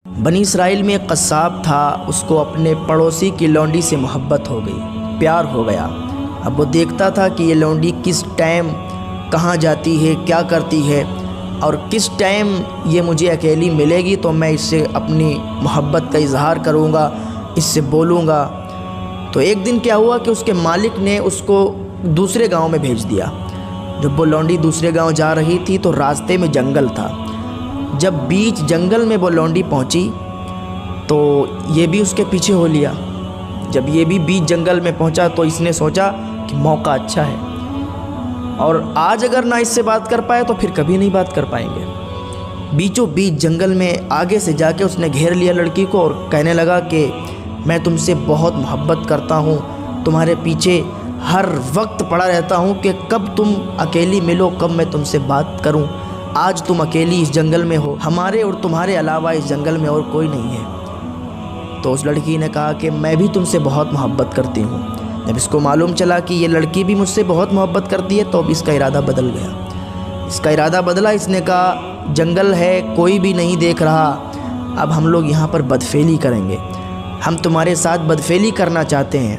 بنی اسرائیل میں ایک قصاب تھا، اس کو اپنے پڑوسی کی لونڈی سے محبت ہو گئی، پیار ہو گیا۔ اب وہ دیکھتا تھا کہ یہ لونڈی کس ٹائم کہاں جاتی ہے، کیا کرتی ہے، اور کس ٹائم یہ مجھے اکیلی ملے گی تو میں اس سے اپنی محبت کا اظہار کروں گا، اس سے بولوں گا۔ تو ایک دن کیا ہوا کہ اس کے مالک نے اس کو دوسرے گاؤں میں بھیج دیا۔ جب وہ لونڈی دوسرے گاؤں جا رہی تھی تو راستے میں جنگل تھا۔ جب بیچ جنگل میں وہ لونڈی پہنچی تو یہ بھی اس کے پیچھے ہو لیا۔ جب یہ بھی بیچ جنگل میں پہنچا تو اس نے سوچا کہ موقع اچھا ہے، اور آج اگر نہ اس سے بات کر پائے تو پھر کبھی نہیں بات کر پائیں گے۔ بیچوں بیچ جنگل میں آگے سے جا کے اس نے گھیر لیا لڑکی کو اور کہنے لگا کہ میں تم سے بہت محبت کرتا ہوں، تمہارے پیچھے ہر وقت پڑا رہتا ہوں کہ کب تم اکیلی ملو، کب میں تم سے بات کروں۔ آج تم اکیلی اس جنگل میں ہو، ہمارے اور تمہارے علاوہ اس جنگل میں اور کوئی نہیں ہے۔ تو اس لڑکی نے کہا کہ میں بھی تم سے بہت محبت کرتی ہوں۔ جب اس کو معلوم چلا کہ یہ لڑکی بھی مجھ سے بہت محبت کرتی ہے تو اب اس کا ارادہ بدل گیا۔ اس کا ارادہ بدلا، اس نے کہا جنگل ہے، کوئی بھی نہیں دیکھ رہا، اب ہم لوگ یہاں پر بدفعلی کریں گے، ہم تمہارے ساتھ بدفعلی کرنا چاہتے ہیں۔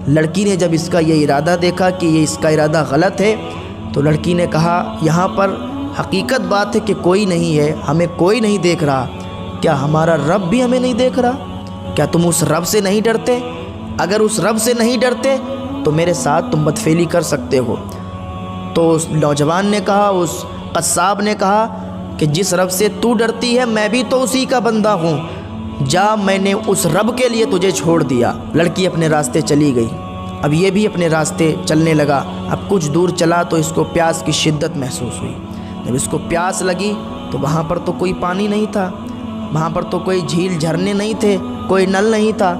لڑکی نے جب اس کا یہ ارادہ دیکھا کہ یہ اس کا ارادہ غلط ہے تو لڑکی نے کہا یہاں پر حقیقت بات ہے کہ کوئی نہیں ہے، ہمیں کوئی نہیں دیکھ رہا، کیا ہمارا رب بھی ہمیں نہیں دیکھ رہا؟ کیا تم اس رب سے نہیں ڈرتے؟ اگر اس رب سے نہیں ڈرتے تو میرے ساتھ تم بدفعلی کر سکتے ہو۔ تو اس نوجوان نے کہا، اس قصاب نے کہا کہ جس رب سے تو ڈرتی ہے میں بھی تو اسی کا بندہ ہوں، جا میں نے اس رب کے لیے تجھے چھوڑ دیا۔ لڑکی اپنے راستے چلی گئی۔ اب یہ بھی اپنے راستے چلنے لگا۔ اب کچھ دور چلا تو اس کو پیاس کی شدت محسوس ہوئی۔ جب اس کو پیاس لگی تو وہاں پر تو کوئی پانی نہیں تھا، وہاں پر تو کوئی جھیل جھرنے نہیں تھے، کوئی نل نہیں تھا۔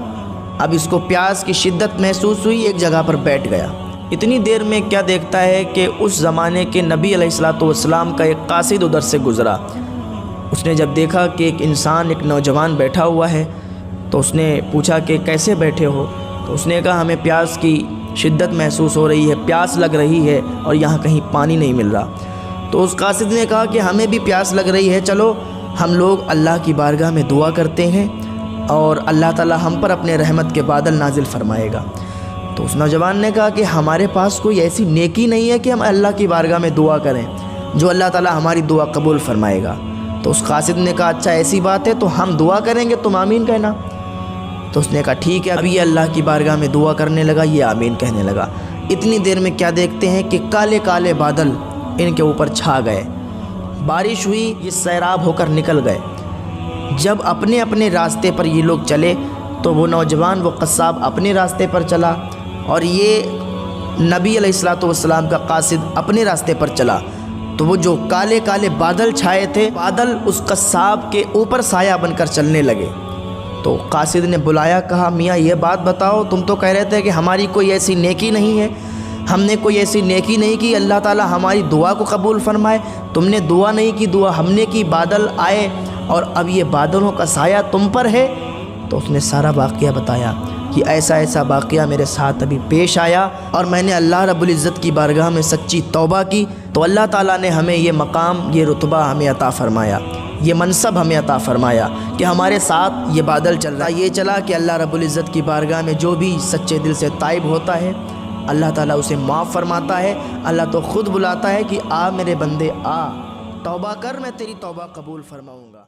اب اس کو پیاس کی شدت محسوس ہوئی، ایک جگہ پر بیٹھ گیا۔ اتنی دیر میں کیا دیکھتا ہے کہ اس زمانے کے نبی علیہ السلام کا ایک قاصد ادھر سے گزرا۔ اس نے جب دیکھا کہ ایک انسان، ایک نوجوان بیٹھا ہوا ہے تو اس نے پوچھا کہ کیسے بیٹھے ہو؟ تو اس نے کہا ہمیں پیاس کی شدت محسوس ہو رہی ہے، پیاس لگ رہی ہے اور یہاں کہیں پانی نہیں مل رہا۔ تو اس قاصد نے کہا کہ ہمیں بھی پیاس لگ رہی ہے، چلو ہم لوگ اللہ کی بارگاہ میں دعا کرتے ہیں اور اللہ تعالی ہم پر اپنے رحمت کے بادل نازل فرمائے گا۔ تو اس نوجوان نے کہا کہ ہمارے پاس کوئی ایسی نیکی نہیں ہے کہ ہم اللہ کی بارگاہ میں دعا کریں جو اللہ تعالی ہماری دعا قبول فرمائے گا۔ تو اس قاصد نے کہا اچھا ایسی بات ہے تو ہم دعا کریں گے، تم آمین کہنا۔ تو اس نے کہا ٹھیک ہے۔ اب یہ اللہ کی بارگاہ میں دعا کرنے لگا، یہ آمین کہنے لگا۔ اتنی دیر میں کیا دیکھتے ہیں کہ کالے کالے بادل ان کے اوپر چھا گئے، بارش ہوئی، یہ سیراب ہو کر نکل گئے۔ جب اپنے اپنے راستے پر یہ لوگ چلے تو وہ نوجوان، وہ قصاب اپنے راستے پر چلا اور یہ نبی علیہ السلام کا قاصد اپنے راستے پر چلا۔ تو وہ جو کالے کالے بادل چھائے تھے، بادل اس قصاب کے اوپر سایہ بن کر چلنے لگے۔ تو قاصد نے بلایا، کہا میاں یہ بات بتاؤ، تم تو کہہ رہے تھے کہ ہماری کوئی ایسی نیکی نہیں ہے، ہم نے کوئی ایسی نیکی نہیں کی اللہ تعالی ہماری دعا کو قبول فرمائے، تم نے دعا نہیں کی، دعا ہم نے کی، بادل آئے اور اب یہ بادلوں کا سایہ تم پر ہے۔ تو اس نے سارا واقعہ بتایا کہ ایسا ایسا واقعہ میرے ساتھ ابھی پیش آیا اور میں نے اللہ رب العزت کی بارگاہ میں سچی توبہ کی تو اللہ تعالیٰ نے ہمیں یہ مقام، یہ رتبہ ہمیں عطا فرمایا، یہ منصب ہمیں عطا فرمایا کہ ہمارے ساتھ یہ بادل چل رہا۔ یہ چلا کہ اللہ رب العزت کی بارگاہ میں جو بھی سچے دل سے تائب ہوتا ہے اللہ تعالیٰ اسے معاف فرماتا ہے۔ اللہ تو خود بلاتا ہے کہ آ میرے بندے آ، توبہ کر، میں تیری توبہ قبول فرماؤں گا۔